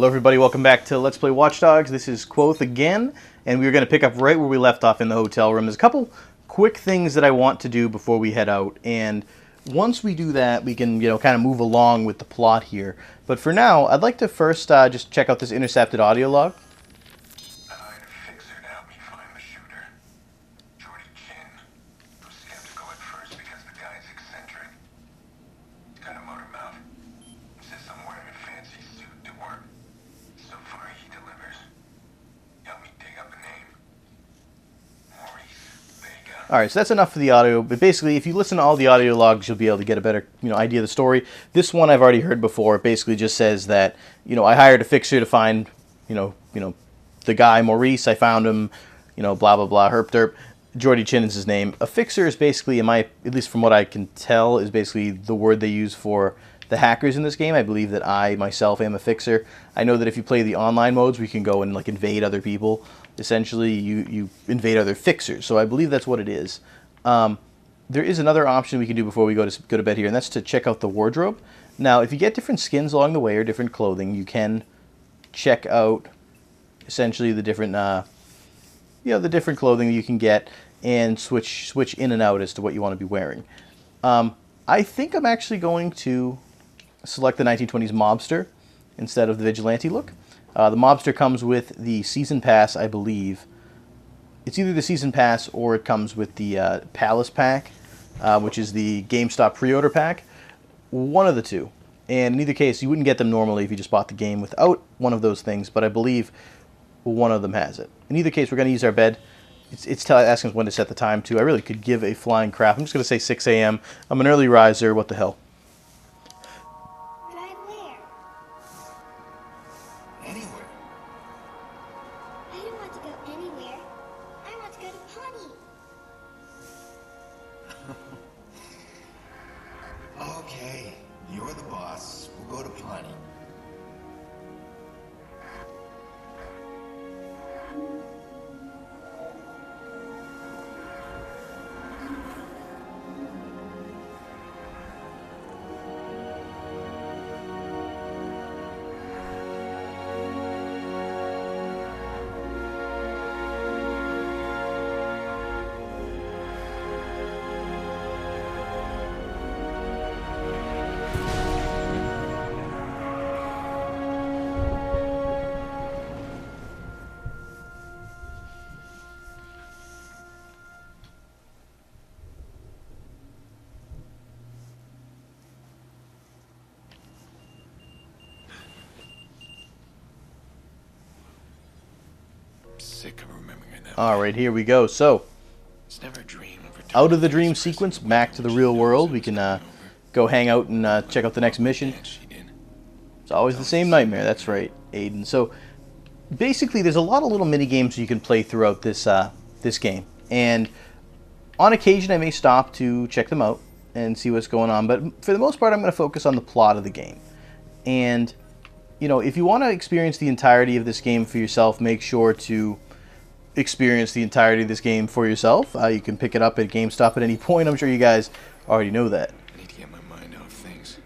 Hello everybody, welcome back to Let's Play Watch Dogs. This is Quoth again, and we're going to pick up right where we left off in the hotel room. There's a couple quick things that I want to do before we head out, and once we do that, we can, kind of move along with the plot here. But for now, I'd like to first just check out this intercepted audio log. I hired a fixer to help me find the shooter, Jordy Chin. I was skeptical at first because the guy's eccentric. He's got a motor mouth. Insists I'm wearing a fancy suit to work. So far, he delivers. Help me dig up a name. Maurice. There you go. Alright, so that's enough for the audio, but basically if you listen to all the audio logs, you'll be able to get a better idea of the story. This one I've already heard before. It basically just says that, I hired a fixer to find, the guy, Maurice. I found him, blah, blah, blah, herp derp. Jordy Chin is his name. A fixer is basically, at least from what I can tell, is basically the word they use for the hackers in this game. I believe that I, myself, am a fixer. I know that if you play the online modes, we can go and, invade other people. Essentially, you invade other fixers. So I believe that's what it is. There is another option we can do before we go to bed here, and that's to check out the wardrobe. Now, if you get different skins along the way or different clothing, you can check out essentially the different, the different clothing that you can get and switch in and out as to what you want to be wearing. I think I'm actually going to select the 1920s mobster instead of the vigilante look. The mobster comes with the season pass, I believe. It's either the season pass or it comes with the Palace pack, which is the GameStop pre-order pack. One of the two. And in either case, you wouldn't get them normally if you just bought the game without one of those things, but I believe one of them has it. In either case, we're going to use our bed. It's asking us when to set the time to. I really could give a flying crap. I'm just going to say 6 a.m. I'm an early riser. What the hell? Drive where? Anywhere. I don't want to go anywhere. I want to go to Pawnee. Okay, you're the boss. We'll go to Pawnee. Sick of remembering that. Alright, here we go. So, It's never a dream. out of the dream sequence, back to the real world. We can go hang out and check out the next mission. It's always the same nightmare. That's right, Aiden. So, basically, there's a lot of little mini games you can play throughout this this game, and on occasion I may stop to check them out and see what's going on. But for the most part, I'm going to focus on the plot of the game. And if you want to experience the entirety of this game for yourself, make sure to experience the entirety of this game for yourself. You can pick it up at GameStop at any point. I'm sure you guys already know that. I need to get my mind off things.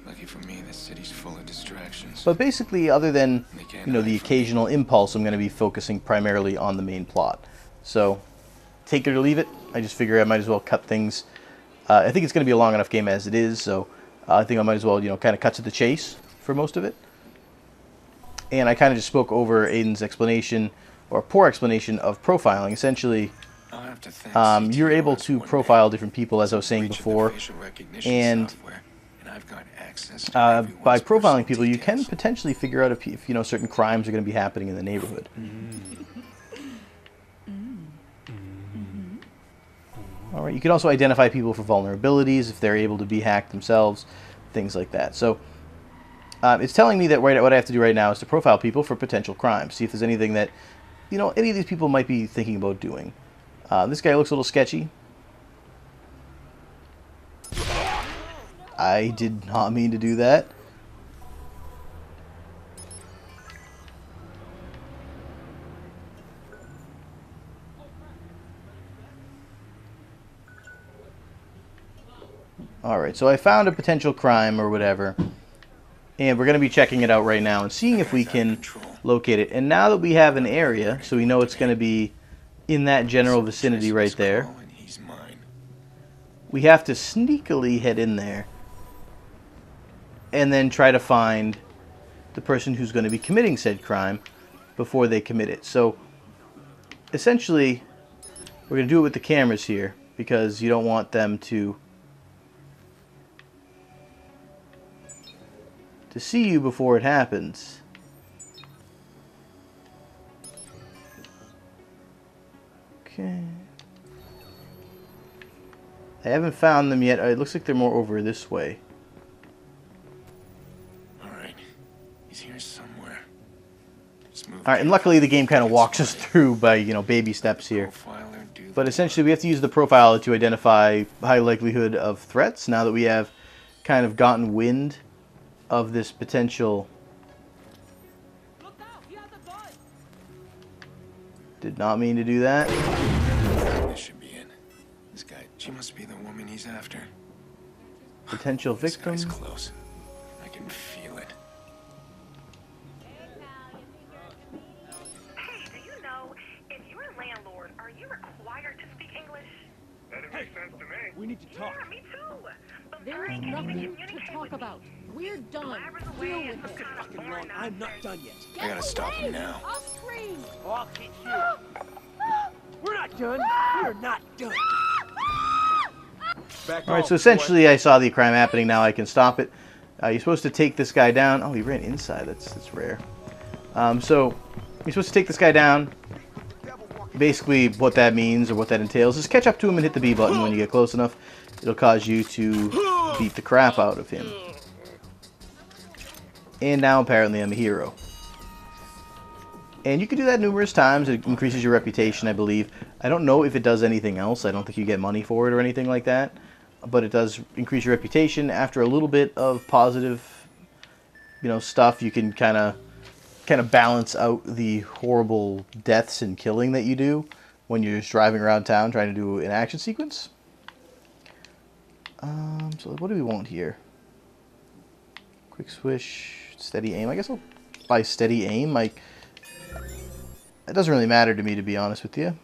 Lucky for me, this city's full of distractions. But basically, other than the occasional impulse, I'm going to be focusing primarily on the main plot. So, take it or leave it. I just figure I might as well cut things. I think it's going to be a long enough game as it is, so I think I might as well, kind of cut to the chase for most of it. And I kind of just spoke over Aiden's explanation, or poor explanation, of profiling. Essentially, you're able to profile different people, as I was saying before, and by profiling people, you can potentially figure out if certain crimes are going to be happening in the neighborhood. All right, you can also identify people for vulnerabilities if they're able to be hacked themselves, things like that. So it's telling me that what I have to do right now is to profile people for potential crimes, see if there's anything that any of these people might be thinking about doing. This guy looks a little sketchy. I did not mean to do that. Alright, so I found a potential crime or whatever. And we're going to be checking it out right now and seeing if we can locate it. And now that we have an area, so we know it's going to be in that general vicinity right there, we have to sneakily head in there and then try to find the person who's going to be committing said crime before they commit it. So essentially, we're going to do it with the cameras here because you don't want them to see you before it happens. Okay. I haven't found them yet. It looks like they're more over this way. Alright. He's here somewhere. Alright, and luckily the game kind of walks us through by, you know, baby steps here. But essentially we have to use the profiler to identify high likelihood of threats now that we have kind of gotten wind of this potential. Did not mean to do that. This should be it. This guy, she must be the woman he's after. Potential This victim. guy's close. I can feel it. Hey, do you know, if you're a landlord, are you required to speak English? That'd make sense to me. We need to talk. Yeah, me too. But There Bernie is can't even nothing to communicate talk with about. me. We're done. Labor's Deal away and with some it. kind of Fucking foreign wrong. I'm not nonsense. done yet. I gotta stop him now. I'll scream. I'll get you. We're not done. We're not done. Back Alright, off, so essentially I saw the crime happening. Now I can stop it. You're supposed to take this guy down. Oh, he ran inside. That's rare. So you're supposed to take this guy down. Basically what that means or what that entails is catch up to him and hit the B button when you get close enough. It'll cause you to beat the crap out of him. And now apparently I'm a hero. And you can do that numerous times. It increases your reputation, I believe. I don't know if it does anything else. I don't think you get money for it or anything like that. But it does increase your reputation. After a little bit of positive, you know, stuff, you can kind of balance out the horrible deaths and killing that you do when you're just driving around town trying to do an action sequence. So what do we want here? Quick swish, steady aim. I guess I'll buy steady aim. Like, it doesn't really matter to me, to be honest with you.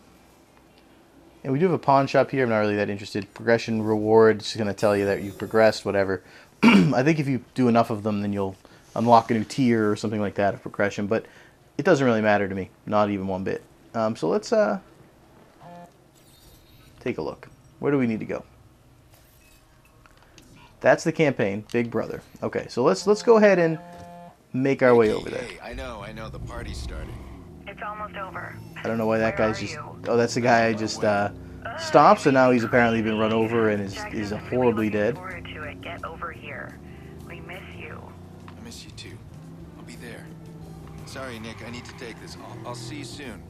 And we do have a pawn shop here. I'm not really that interested. Progression reward. It's going to tell you that you've progressed, whatever. I think if you do enough of them, then you'll unlock a new tier or something like that of progression. But it doesn't really matter to me. Not even one bit. So let's take a look. Where do we need to go? That's the campaign. Big Brother. Okay, so let's go ahead and make our way over there. Hey, I know. The party's starting. It's almost over. I don't know why that Where guy's are just... you? Oh, that's the guy I just stopped, so now he's apparently been run over and is horribly dead. Forward to it. Get over here. We miss you. I miss you too. I'll be there. Sorry, Nick. I need to take this. I'll see you soon.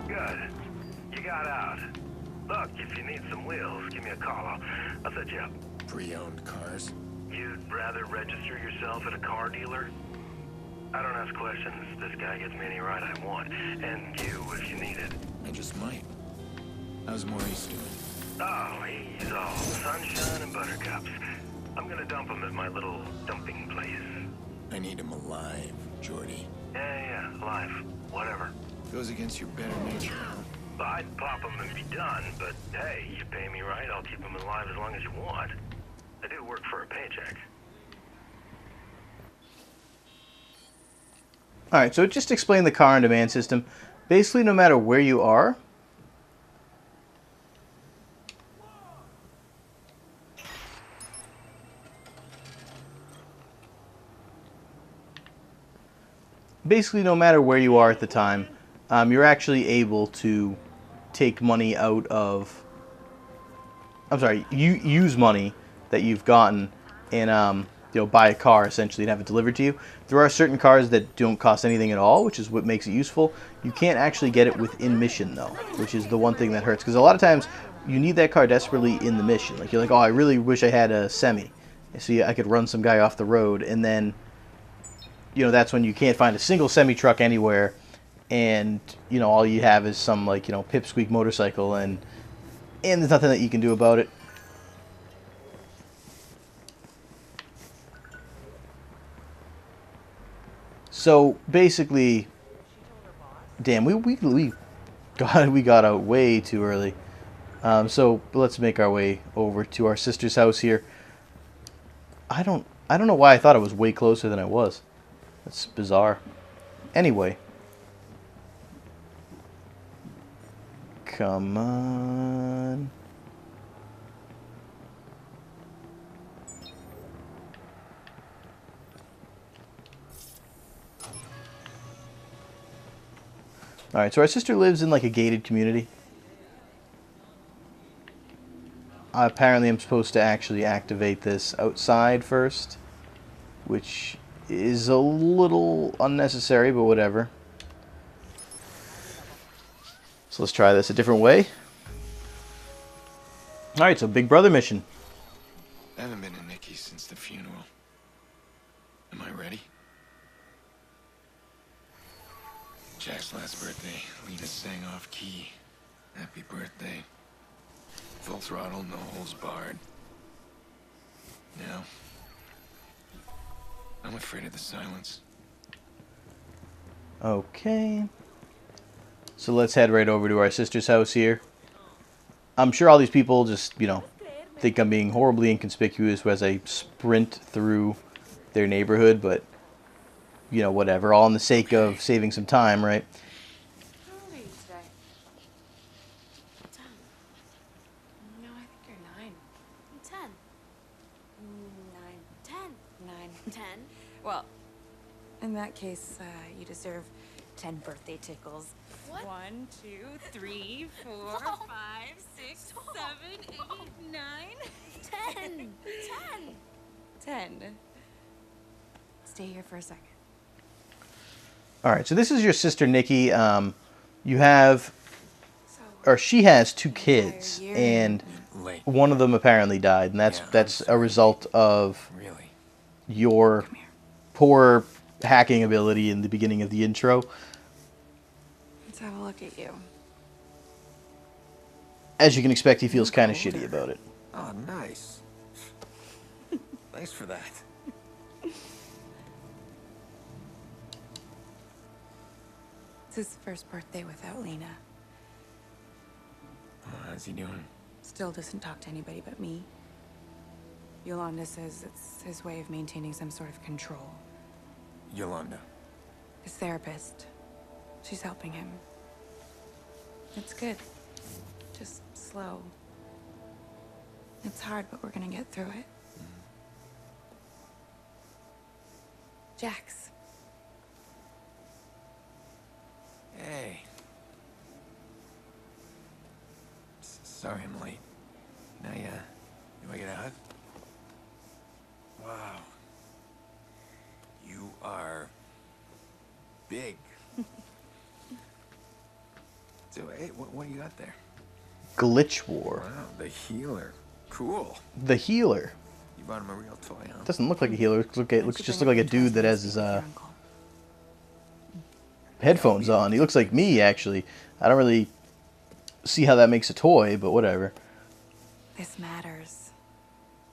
Good. You got out. Look, if you need some wheels, give me a call. I'll set you up. Pre-owned cars. You'd rather register yourself at a car dealer? I don't ask questions. This guy gets me any ride I want. And you, if you need it. I just might. How's Maurice doing? Oh, he's all sunshine and buttercups. I'm gonna dump him at my little dumping place. I need him alive, Jordy. Yeah, alive. Whatever. Goes against your better nature, huh? I'd pop him and be done, but hey, you pay me right, I'll keep him alive as long as you want. I do work for a paycheck. Alright, so just explain the car on demand system. Basically, no matter where you are, at the time, you're actually able to take money out of... I'm sorry, you use money that you've gotten and buy a car essentially and have it delivered to you. There are certain cars that don't cost anything at all, which is what makes it useful. You can't actually get it within mission though, which is the one thing that hurts, because a lot of times you need that car desperately in the mission. Like, you're like, oh, I really wish I had a semi, so I could run some guy off the road, and then that's when you can't find a single semi truck anywhere, and all you have is some pipsqueak motorcycle, and there's nothing that you can do about it. So basically, damn, we got out way too early. So let's make our way over to our sister's house here. I don't know why I thought it was way closer than I was. That's bizarre. Anyway. Come on. Alright, so our sister lives in like a gated community. Apparently I'm supposed to actually activate this outside first, which is a little unnecessary, but whatever. So let's try this a different way. Alright, so Big Brother mission. I haven't been to Nikki's since the funeral. Am I ready? Jack's last birthday, Lena sang off key. Happy birthday. Full throttle, no holes barred. Now, I'm afraid of the silence. Okay. So let's head right over to our sister's house here. I'm sure all these people just, you know, think I'm being horribly inconspicuous as I sprint through their neighborhood, but, you know, whatever. All in the sake of saving some time, right? How old are you today? 10. No, I think you're 9. 10. 9. 10. 9. 10. Well, in that case, you deserve 10 birthday tickles. What? 1, 2, 3, 4, 5, 6, 7, 8, 9. 10. 10. 10. Stay here for a second. Alright, so this is your sister, Nikki. You have, So, or she has 2 kids, year. and Late. one of them apparently died, and Yeah, that's I'm a sorry. result of Really? your Come here. poor hacking ability in the beginning of the intro. Let's have a look at you. As you can expect, he feels kind of shitty about it. Oh, nice. Thanks for that. It's his first birthday without Lena. Oh, how's he doing? Still doesn't talk to anybody but me. Yolanda says it's his way of maintaining some sort of control. Yolanda. His therapist. She's helping him. It's good. Just slow. It's hard, but we're gonna get through it. Jax. Hey. Sorry I'm late. Now, do I get a hug? Wow. You are big. So, hey, what do you got there? Glitch War. Wow, the healer. Cool. The healer. You bought him a real toy, huh? Doesn't look like a healer. It looks Why don't just you look like a bring it to dude that us has and his speak with your uncle? headphones on. He looks like me, actually. I don't really see how that makes a toy, but whatever. This matters.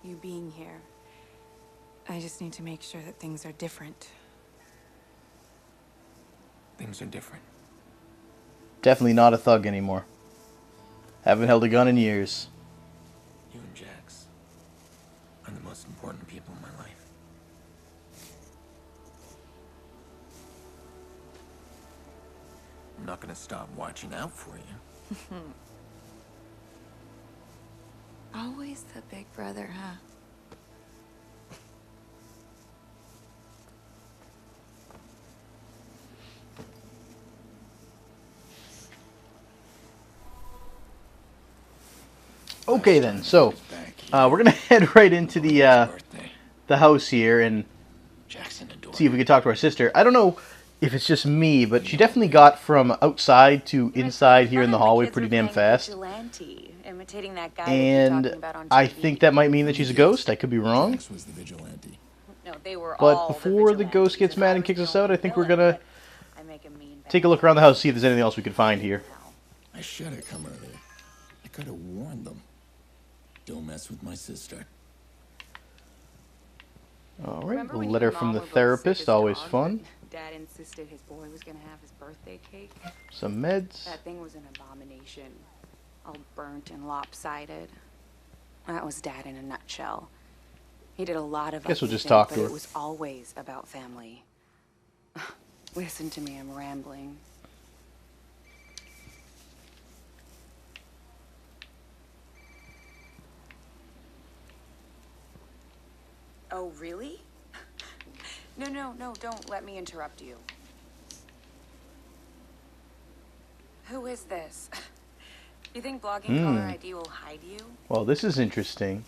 You being here. I just need to make sure that things are different. Things are different. Definitely not a thug anymore. Haven't held a gun in years. You and Jax are the most important people in my life. I'm not gonna stop watching out for you. Always the big brother, huh? Okay then, so we're gonna head right into Birthday. the house here and Jackson adored. see if we can talk to our sister. I don't know if it's just me, but she definitely got from outside to inside here in the hallway pretty damn fast. Imitating that guy And I think that might mean that she's a ghost. I could be wrong. Jax was the vigilante. No, they were But all before the ghost gets mad and kicks us out, I think we're gonna I make a mean take a look around the house, see if there's anything else we can find here. I should have come earlier. I could have warned them. Don't mess with my sister. All right, a letter from the therapist, always fun. Dad insisted his boy was gonna have his birthday cake. Some meds. That thing was an abomination. All burnt and lopsided. That was Dad in a nutshell. He did a lot of Guess we'll other just things, talk but to her. it was always about family. Listen to me, I'm rambling. Oh, really? No, don't let me interrupt you. Who is this? You think blogging caller ID will hide you? Well, this is interesting.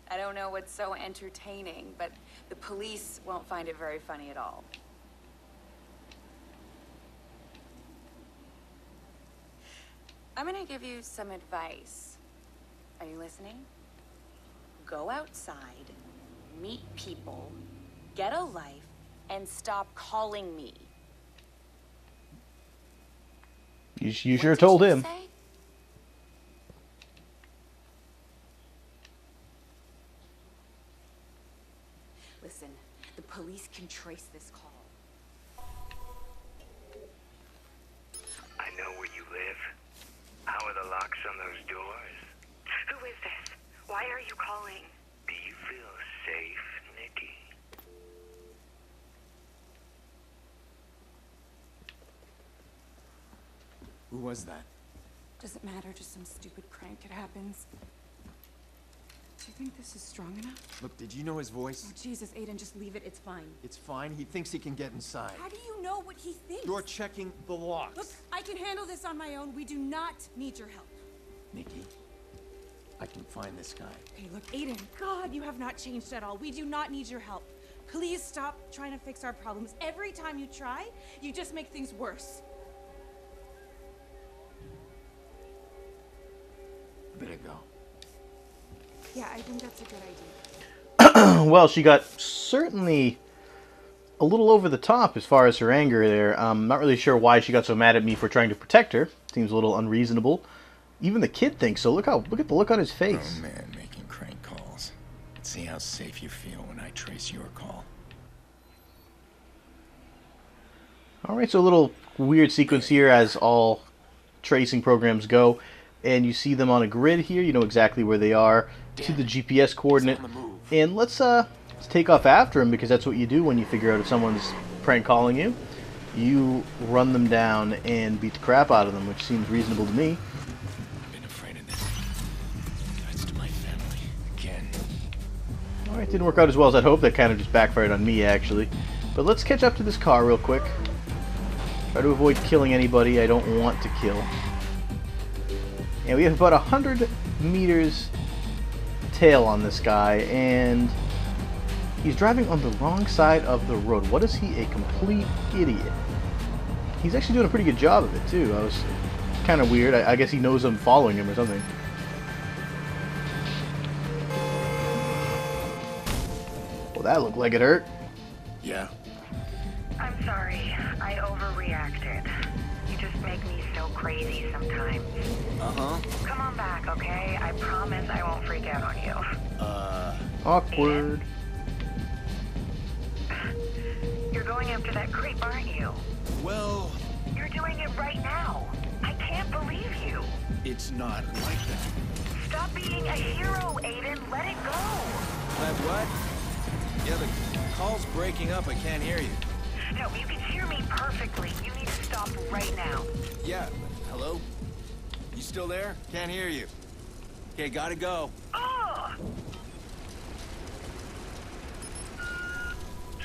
I don't know what's so entertaining, but the police won't find it very funny at all. I'm gonna give you some advice. Are you listening? Go outside, meet people, get a life, and stop calling me. You sure What did told you him. say? Listen, the police can trace this call. I know where you live. How are the locks on those doors? Who is this? Why are you calling? Do you feel safe, Nikki? Who was that? Doesn't matter, just some stupid crank. It happens. Do you think this is strong enough? Look, did you know his voice? Oh, Jesus, Aiden, just leave it. It's fine. It's fine. He thinks he can get inside. How do you know what he thinks? You're checking the locks. Look, I can handle this on my own. We do not need your help. Nikki, I can find this guy. Okay, look, Aiden, God, you have not changed at all. We do not need your help. Please stop trying to fix our problems. Every time you try, you just make things worse. Better go. Yeah, I think that's a good idea. Well, she got certainly a little over the top as far as her anger there. Not really sure why she got so mad at me for trying to protect her. Seems a little unreasonable. Even the kid thinks so. Look at the look on his face. Oh man, making crank calls. Let's see how safe you feel when I trace your call. All right, so a little weird sequence here as all tracing programs go. And you see them on a grid here. You know exactly where they are. To the GPS coordinate. And let's take off after him, because that's what you do when you figure out if someone's prank calling you. You run them down and beat the crap out of them, which seems reasonable to me. I've been afraid of this. Threats to my family. Again. Alright, didn't work out as well as I'd hoped. That kind of just backfired on me, actually. But let's catch up to this car real quick. Try to avoid killing anybody I don't want to kill. And we have about 100 meters tail on this guy, and he's driving on the wrong side of the road. What is he, a complete idiot? He's actually doing a pretty good job of it, too. I was kind of weird. I guess he knows I'm following him or something. Well, that looked like it hurt. Yeah. I'm sorry. I overreacted. You just make me so crazy sometimes. Uh-huh. Come on back, okay? I promise I won't freak out on you. Awkward. You're going after that creep, aren't you? Well, You're doing it right now. I can't believe you. it's not like that. Stop being a hero, Aiden. Let it go. That what? Yeah, the call's breaking up. I can't hear you. No, you can hear me perfectly. You need to stop right now. Yeah. Hello? You still there? Can't hear you. Okay, gotta go. Ugh!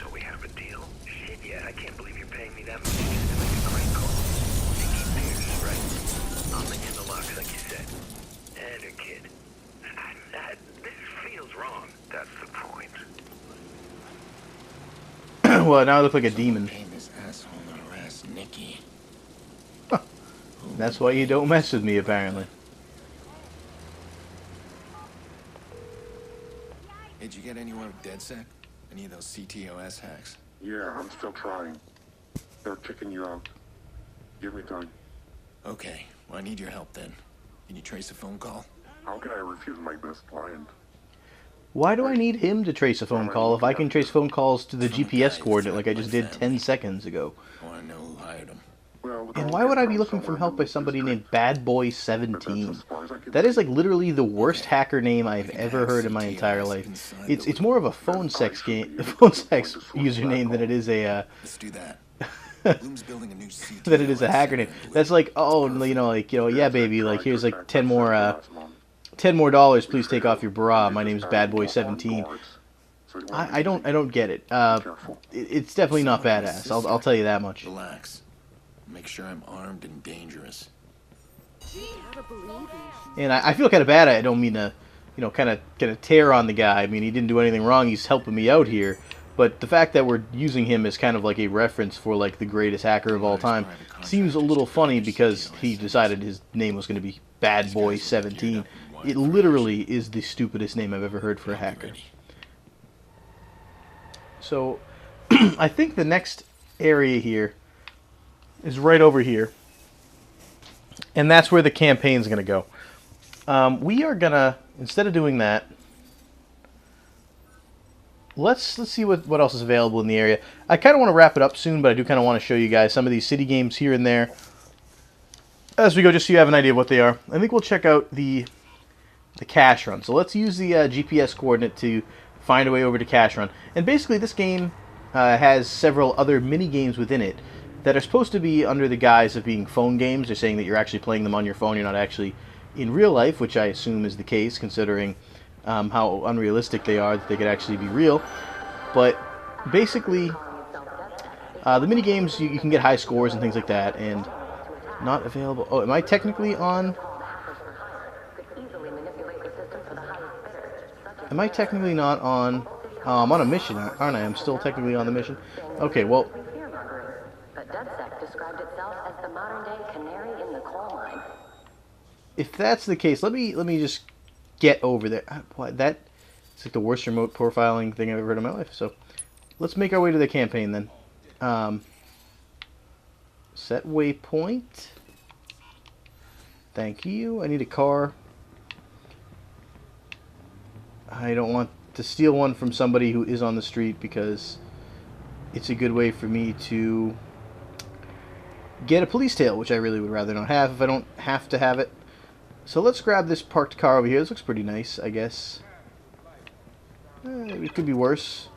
So we have a deal? Shit, yeah, I can't believe you're paying me that much just to make a crank call. Nikki Pierce, right? I'll make the locks like you said. And her kid. This feels wrong. That's the point. Well, now I look like a demon. Paying this asshole to harass Nikki. That's why you don't mess with me, apparently. Hey, did you get anywhere with DedSec? Any of those CTOS hacks? Yeah, I'm still trying. They're kicking you out. Give me time. Okay, well I need your help then. Can you trace a phone call? How can I refuse my best client? Why do I need him to trace a phone call if I can trace phone calls to the GPS coordinate like I just did 10 seconds ago? I want to know who hired him. And why would I be looking for help by somebody named Bad Boy 17? That is like literally the worst hacker name I've ever heard in my entire life. It's more of a phone sex username than it is a Let's do that. Bloom's building a new CTOS that it is a hacker name. That's like, oh, yeah, baby, like here's like 10 more dollars. Please take off your bra. My name's Bad Boy 17. I don't get it. It's definitely not badass. I'll tell you that much. Relax. Make sure I'm armed and dangerous. And I feel kind of bad. I don't mean to, kind of tear on the guy. I mean, he didn't do anything wrong. He's helping me out here. But the fact that we're using him as kind of like a reference for like the greatest hacker of all time seems a little funny because he decided his name was going to be Bad Boy 17. It literally is the stupidest name I've ever heard for a hacker. So, I think the next area here is right over here. And that's where the campaign's going to go. We are going to, instead of doing that, let's see what else is available in the area. I kind of want to wrap it up soon, but I do kind of want to show you guys some of these city games here and there as we go, just so you have an idea of what they are. I think we'll check out the Cash Run. So let's use the GPS coordinate to find a way over to Cash Run. And basically this game has several other mini games within it that are supposed to be under the guise of being phone games. They're saying that you're actually playing them on your phone, you're not actually in real life, which I assume is the case considering how unrealistic they are, that they could actually be real. But basically, the mini games, you can get high scores and things like that, and not available. Oh, am I technically on? Am I technically not on? I'm on a mission, aren't I? I'm still technically on the mission. Okay, well. But DedSec described itself as the modern-day canary in the coal mine. If that's the case, let me just get over there. That it's like the worst remote profiling thing I've ever heard in my life. So let's make our way to the campaign then. Set waypoint. Thank you. I need a car. I don't want to steal one from somebody who is on the street because it's a good way for me to get a police tail, which I really would rather not have if I don't have to have it. So let's grab this parked car over here. This looks pretty nice, I guess. It could be worse.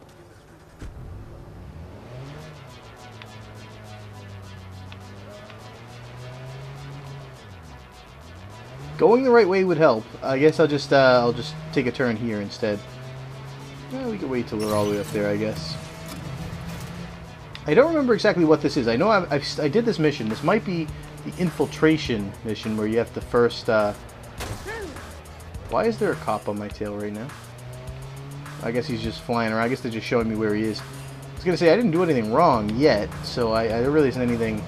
Going the right way would help. I guess I'll just take a turn here instead. We can wait till we're all the way up there, I guess. I don't remember exactly what this is. I know I did this mission. This might be the infiltration mission where you have to first... Why is there a cop on my tail right now? I guess he's just flying around. I guess they're just showing me where he is. I was going to say, I didn't do anything wrong yet, so there really isn't anything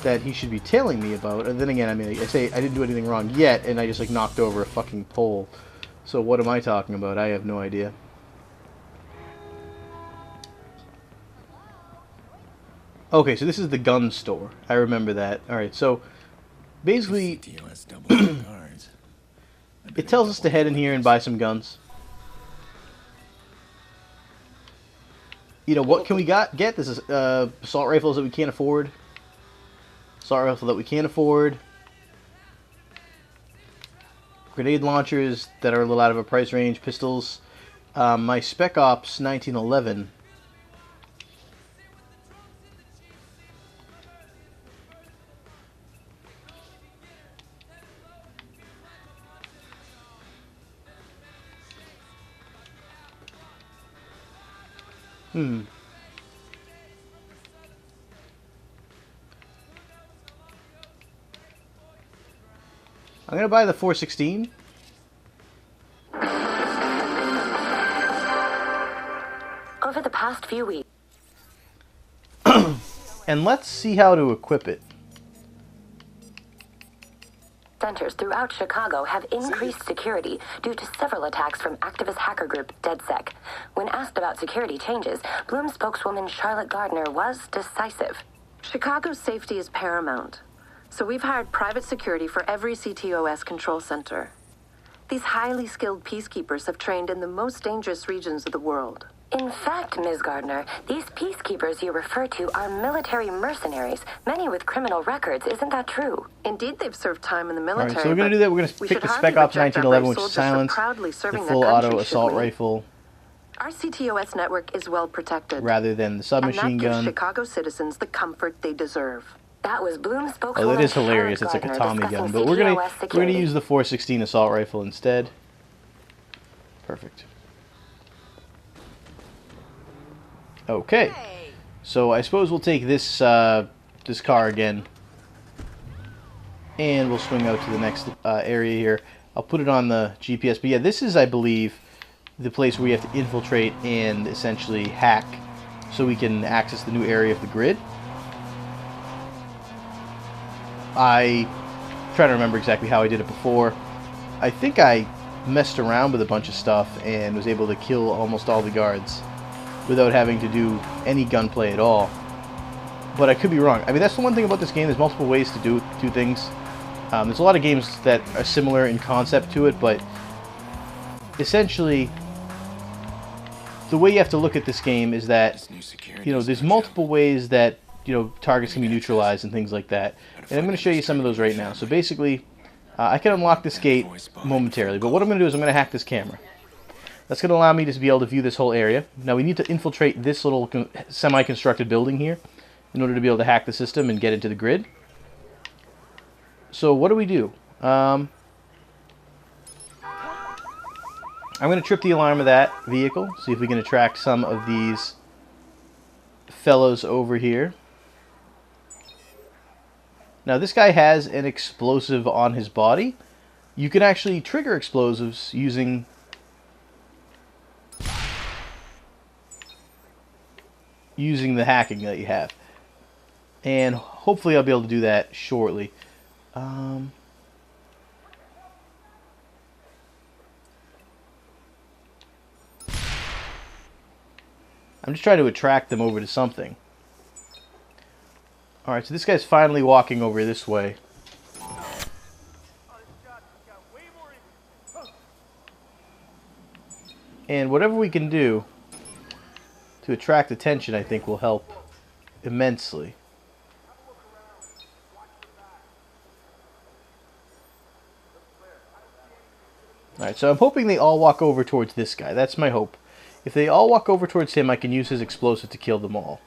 that he should be tailing me about. And then again, I mean, I say I didn't do anything wrong yet, and I just like knocked over a fucking pole. So what am I talking about? I have no idea. Okay, so this is the gun store. I remember that. Alright, so basically it tells us to head in here and buy some guns. You know, what can we get? This is assault rifles that we can't afford. Assault rifle that we can't afford. Grenade launchers that are a little out of a price range. Pistols. My Spec Ops 1911. I'm gonna buy the 416. Over the past few weeks. And let's see how to equip it. Centers throughout Chicago have increased security due to several attacks from activist hacker group DedSec. When asked about security changes, Bloom spokeswoman Charlotte Gardner was decisive. Chicago's safety is paramount, so we've hired private security for every CTOS control center. These highly skilled peacekeepers have trained in the most dangerous regions of the world. In fact, Ms. Gardner, these peacekeepers you refer to are military mercenaries, many with criminal records. Isn't that true? Indeed, they've served time in the All military. right, so we're going to do that. We're going to we pick should the hardly Spec Ops reject our 1911, brave which is soldiers for silence, proudly the serving full their country, auto should assault we? rifle, Our CTOS network is well protected. rather than the submachine and that gives gun. Chicago citizens the comfort they deserve. That was Bloom spokeswoman. Oh, that is hilarious. It's like a Charlotte Tommy Gardner gun, but we're gonna discussing security. use the 416 assault rifle instead. Perfect. Okay, so I suppose we'll take this this car again, and we'll swing out to the next area here. I'll put it on the GPS. But yeah, this is, I believe, the place where we have to infiltrate and essentially hack, so we can access the new area of the grid. I try to remember exactly how I did it before. I think I messed around with a bunch of stuff and was able to kill almost all the guards without having to do any gunplay at all. But I could be wrong. I mean, that's the one thing about this game. There's multiple ways to do things. There's a lot of games that are similar in concept to it, but essentially, the way you have to look at this game is that, you know, there's multiple ways that, you know, targets can be neutralized and things like that. And I'm going to show you some of those right now. So basically, I can unlock this gate momentarily, but what I'm going to do is I'm going to hack this camera. That's going to allow me to be able to view this whole area. Now we need to infiltrate this little semi-constructed building here in order to be able to hack the system and get into the grid. So what do? I'm going to trip the alarm of that vehicle, see if we can attract some of these fellows over here. Now this guy has an explosive on his body. You can actually trigger explosives using the hacking that you have. And hopefully I'll be able to do that shortly. I'm just trying to attract them over to something. Alright, so this guy's finally walking over this way. And whatever we can do to attract attention, I think, will help immensely. Alright, so I'm hoping they all walk over towards this guy. That's my hope. If they all walk over towards him, I can use his explosive to kill them all.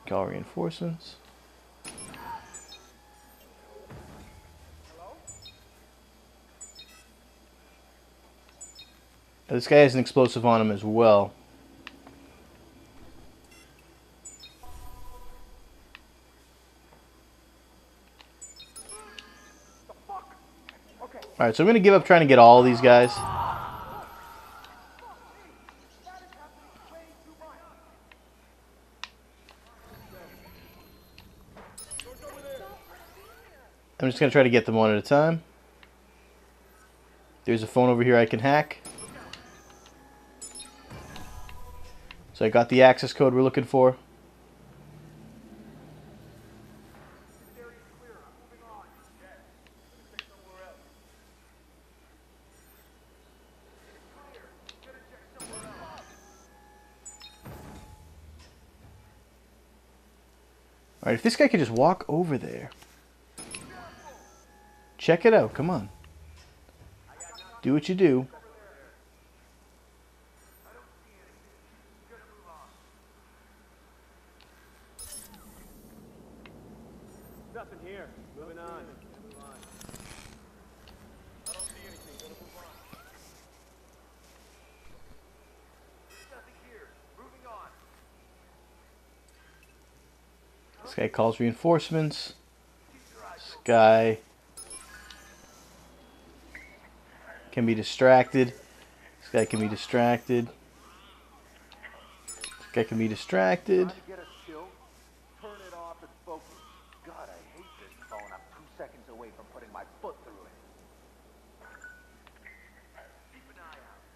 Call reinforcements. Now, this guy has an explosive on him as well. Alright, so I'm going to give up trying to get all of these guys. I'm just going to try to get them one at a time. There's a phone over here I can hack. So I got the access code we're looking for. Alright, if this guy could just walk over there. Check it out, come on. Do what you do. Nothing here. Moving on. I don't see anything. Gotta move on. There's nothing here. Moving on. This guy calls reinforcements. This guy can be distracted. This guy can be distracted. This guy can be distracted. Get us killed. Turn it off and focus. God, I hate this phone. I'm 2 seconds away from putting my foot through it. Keep an eye out.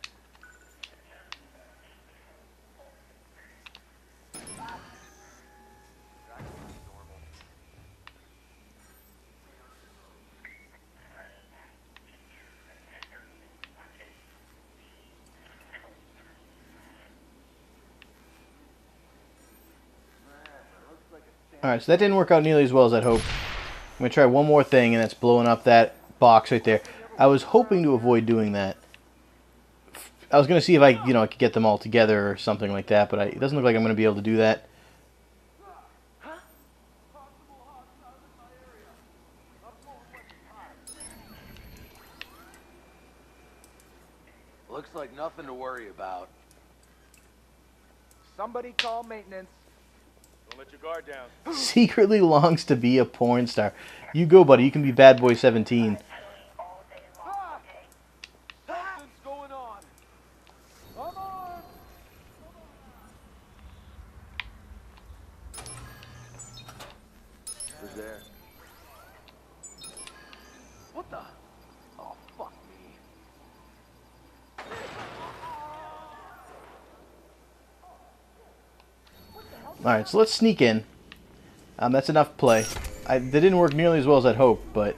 Alright, so that didn't work out nearly as well as I'd hoped. I'm going to try one more thing, and that's blowing up that box right there. I was hoping to avoid doing that. I was going to see if I could get them all together or something like that, but it doesn't look like I'm going to be able to do that. Looks like nothing to worry about. Somebody call maintenance. Don't let your guard down. Secretly longs to be a porn star. You go, buddy. You can be Bad Boy 17. Something's going on. Come on. Who's there? What the? Oh, fuck me. Alright, so let's sneak in. That's enough play. That didn't work nearly as well as I'd hoped, but...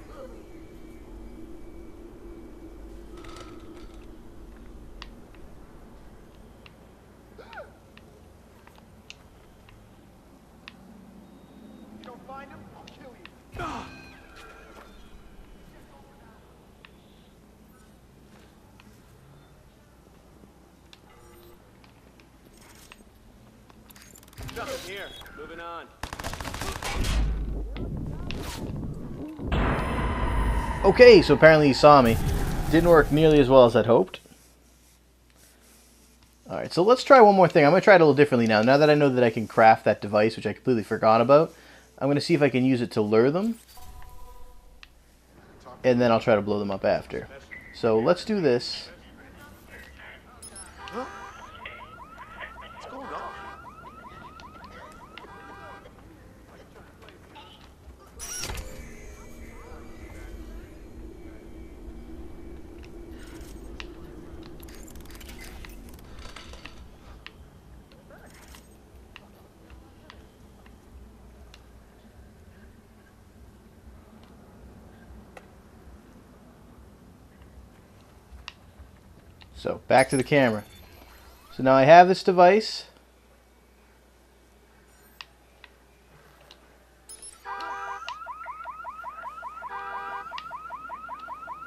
You don't find him, I'll kill you. Nothing here. Moving on. Okay, so apparently he saw me. Didn't work nearly as well as I'd hoped. Alright, so let's try one more thing. I'm going to try it a little differently now. Now that I know that I can craft that device, which I completely forgot about, I'm going to see if I can use it to lure them. And then I'll try to blow them up after. So let's do this. What's going on? So, back to the camera. So now I have this device.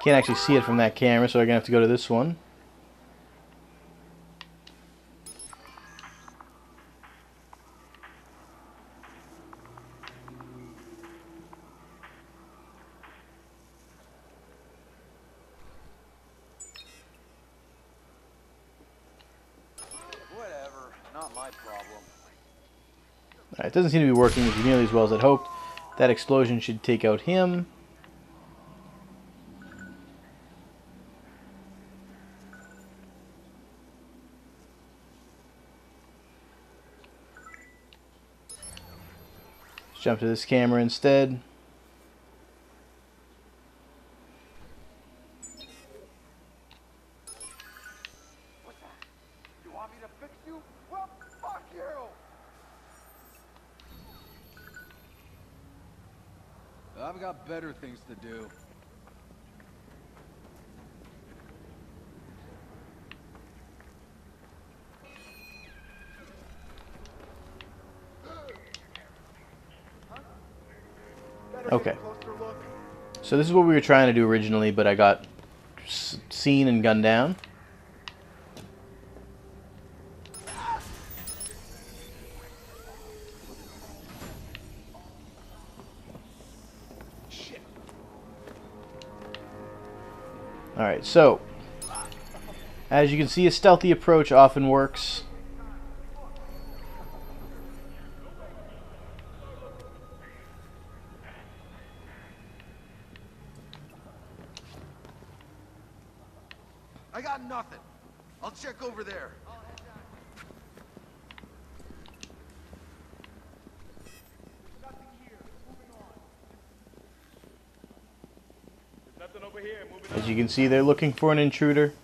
Can't actually see it from that camera, so I'm going to have to go to this one. Whatever, not my problem. Alright, it doesn't seem to be working as nearly as well as I'd hoped. That explosion should take out him. Let's jump to this camera instead. What's that? You want me to fix you? Well, fuck you! I've got better things to do. Okay. So this is what we were trying to do originally, but I got seen and gunned down. Alright, so as you can see, a stealthy approach often works. I got nothing. I'll check over there. Nothing over here. Moving As you can see, they're looking for an intruder.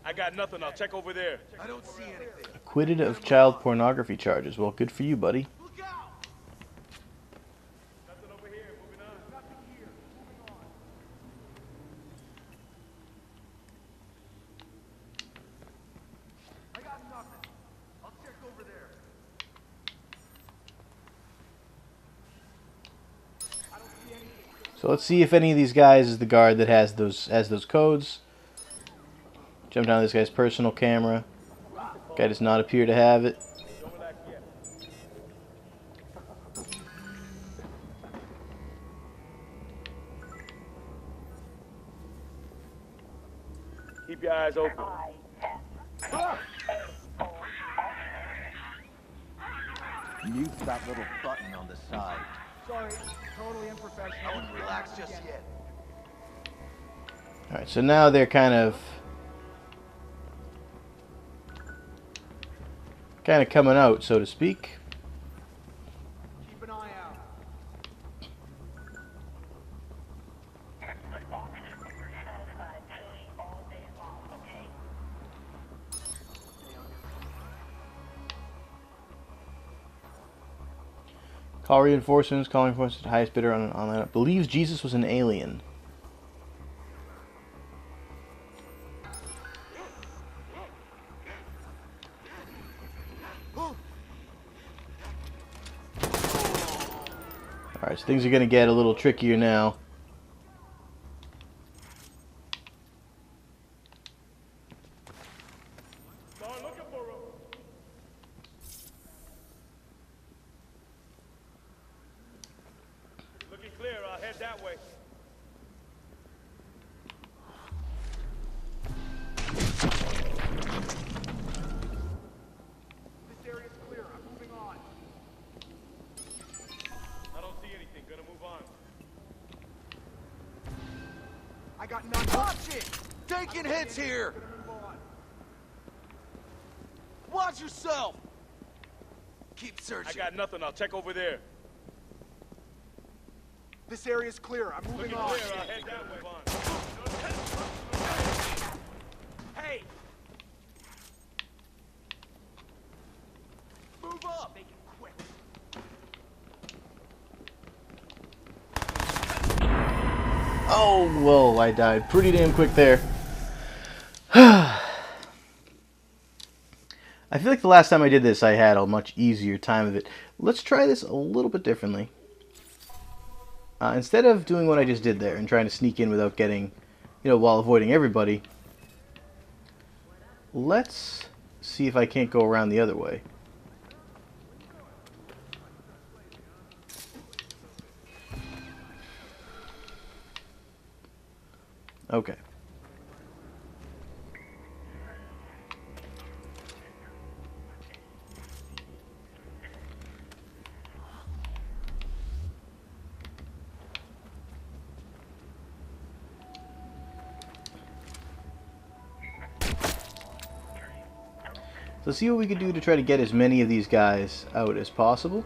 I got nothing. I'll check over there. I don't see anything. Acquitted of child pornography charges. Well, good for you, buddy. Nothing over here. Moving on. Nothing here. Moving on. I got nothing. I'll check over there. So let's see if any of these guys is the guard that has those codes. Jump down to this guy's personal camera. Guy does not appear to have it. Keep your eyes open. Mute that little button on the side. Sorry, totally unprofessional. I wouldn't relax just yet. Alright, so now they're kind of coming out, so to speak. Keep an eye out. Call reinforcements, calling reinforcements to highest bidder on an online. Believes Jesus was an alien. Alright, so things are going to get a little trickier now. Start looking for him. Looking clear. I'll head that way. This area's clear. I'm moving on. I don't see anything. Gonna move on. I got none. Watch it! Taking hits here! Gonna move on. Watch yourself! Keep I searching. got nothing. I'll check over there. This area's clear. I'm moving on. Clear. I'll head that way. Hey! Move up! Make it quick. Oh, whoa, I died pretty damn quick there. I feel like the last time I did this, I had a much easier time of it. Let's try this a little bit differently. Instead of doing what I just did there and trying to sneak in without getting, while avoiding everybody, let's see if I can't go around the other way. Okay. Let's see what we can do to try to get as many of these guys out as possible.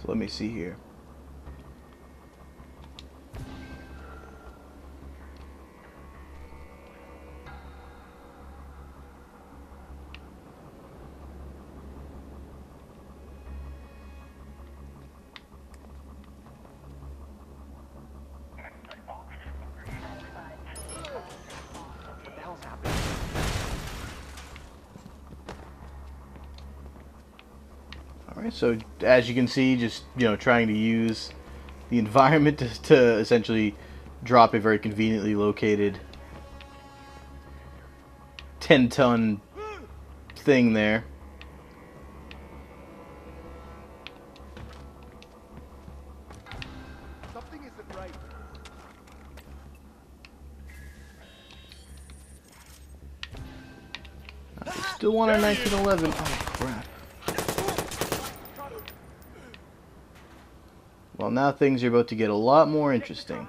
So let me see here. Alright, so as you can see, just trying to use the environment to essentially drop a very conveniently located 10-ton thing there. Something isn't right. Still want our 1911. Oh, crap. Well, now things are about to get a lot more interesting.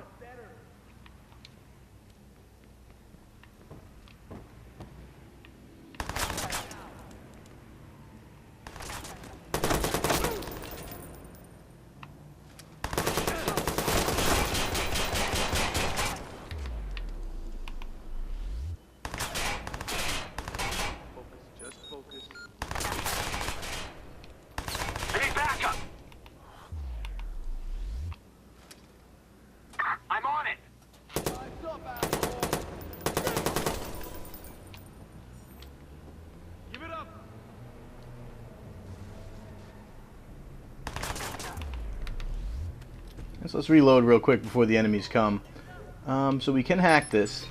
So let's reload real quick before the enemies come. So we can hack this.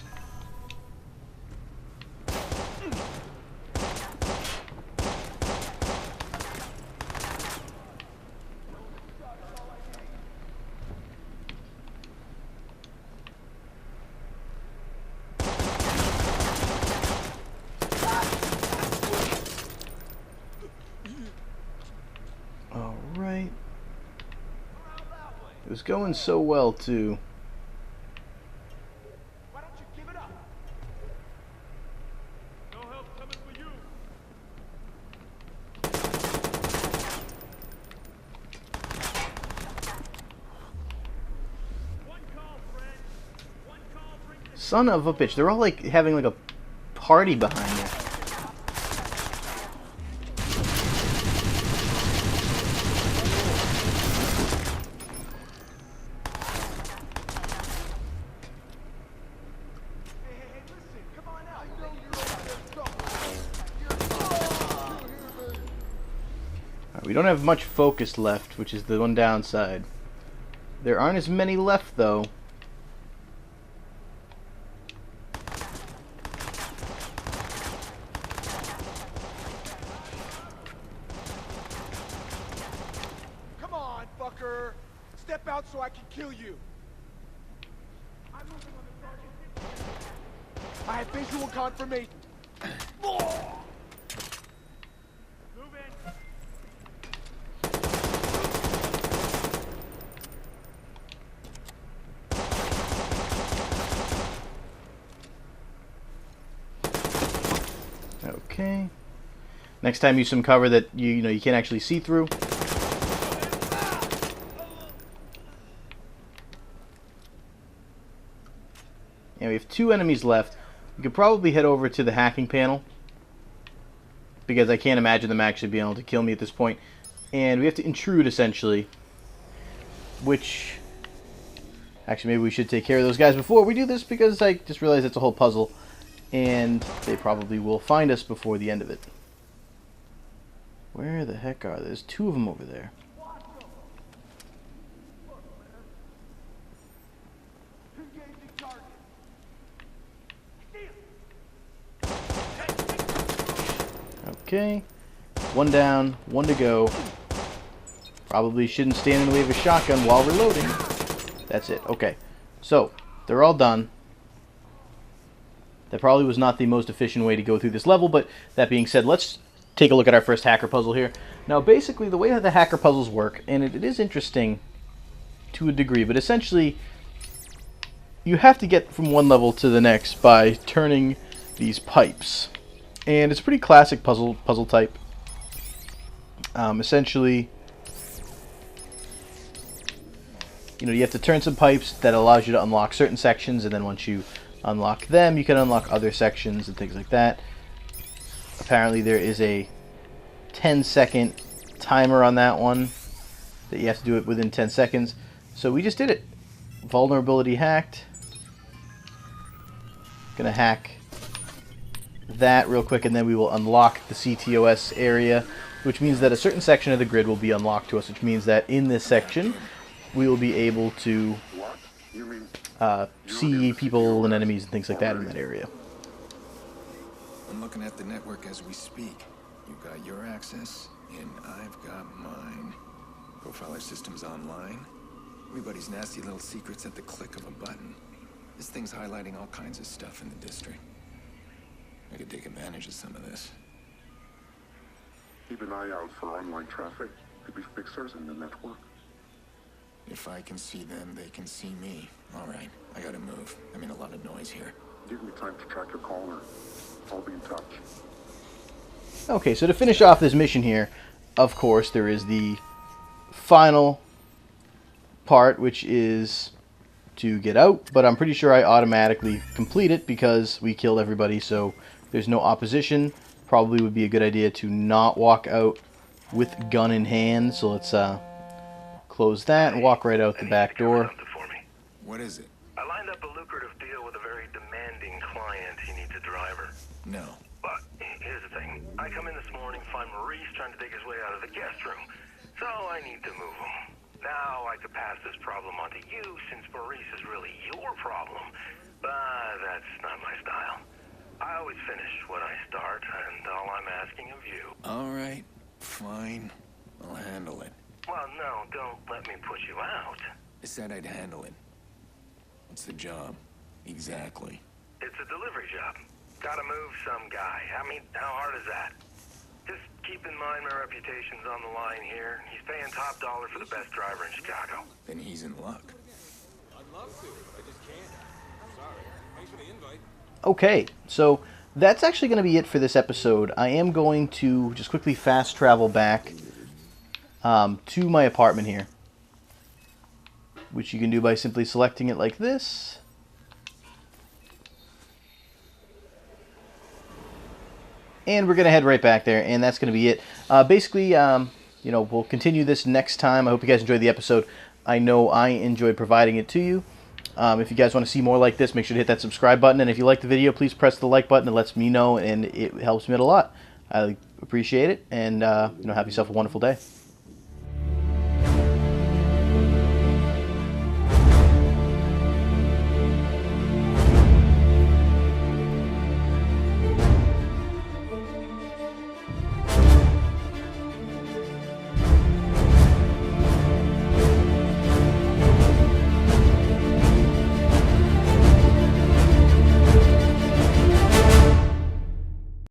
Alright. It was going so well, too. Why don't you give it up? No help coming for you. One call, friend. One call brings the Son of a bitch. They're all like having like a party behind there. We don't have much focus left, which is the one downside. There aren't as many left, though. Come on, fucker. Step out so I can kill you. I'm moving on the target. I have visual confirmation. Move in. Okay. Next time use some cover that you know you can't actually see through. And we have 2 enemies left. We could probably head over to the hacking panel, because I can't imagine them actually being able to kill me at this point. And we have to intrude, essentially. Which... Actually, maybe we should take care of those guys before we do this, because I just realized it's a whole puzzle. And they probably will find us before the end of it. Where the heck are they? There's 2 of them over there. Okay. 1 down, 1 to go. Probably shouldn't stand in the way of a shotgun while reloading. That's it. Okay. So, they're all done. That probably was not the most efficient way to go through this level, but that being said, let's take a look at our first hacker puzzle here. Now, basically, the way that the hacker puzzles work, and it is interesting to a degree, but essentially, you have to get from one level to the next by turning these pipes. And it's a pretty classic puzzle type. Essentially, you have to turn some pipes that allows you to unlock certain sections, and then once you unlock them, you can unlock other sections and things like that. Apparently there is a 10-second timer on that one, that you have to do it within 10 seconds. So we just did it. Vulnerability hacked. Gonna hack that real quick, and then we will unlock the CTOS area, which means that a certain section of the grid will be unlocked to us, which means that in this section we will be able to see people and enemies and things like that in that area. I'm looking at the network as we speak. You've got your access, and I've got mine. Profiler system's online. Everybody's nasty little secrets at the click of a button. This thing's highlighting all kinds of stuff in the district. I could take advantage of some of this. Keep an eye out for online traffic. Could be fixers in the network. If I can see them, they can see me. All right, I gotta move. I mean, a lot of noise here. Give me time to track your caller. I'll be in touch. Okay, so to finish off this mission here, of course, there is the final part, which is to get out, but I'm pretty sure I automatically complete it because we killed everybody, so there's no opposition. Probably would be a good idea to not walk out with gun in hand, so let's close that and walk right out the back door. What is it? I lined up a lucrative deal with a very demanding client. He needs a driver. No. But here's the thing. I come in this morning, find Maurice trying to dig his way out of the guest room. So I need to move him. Now I could pass this problem on to you since Maurice is really your problem. But that's not my style. I always finish what I start, and all I'm asking of you... All right, fine. I'll handle it. Well, no, don't let me put you out. I said I'd handle it. What's the job? Exactly. It's a delivery job. Gotta move some guy. I mean, how hard is that? Just keep in mind my reputation's on the line here. He's paying top dollar for the best driver in Chicago. Then he's in luck. I'd love to. I just can't. Sorry. Thanks for the invite. Okay, so that's actually going to be it for this episode. I am going to just quickly fast travel back to my apartment here, which you can do by simply selecting it like this. And we're going to head right back there, and that's going to be it. Basically, you know, we'll continue this next time. I hope you guys enjoyed the episode. I know I enjoyed providing it to you. If you guys want to see more like this, make sure to hit that subscribe button. And if you like the video, please press the like button. It lets me know, and it helps me out a lot. I appreciate it, and you know, have yourself a wonderful day.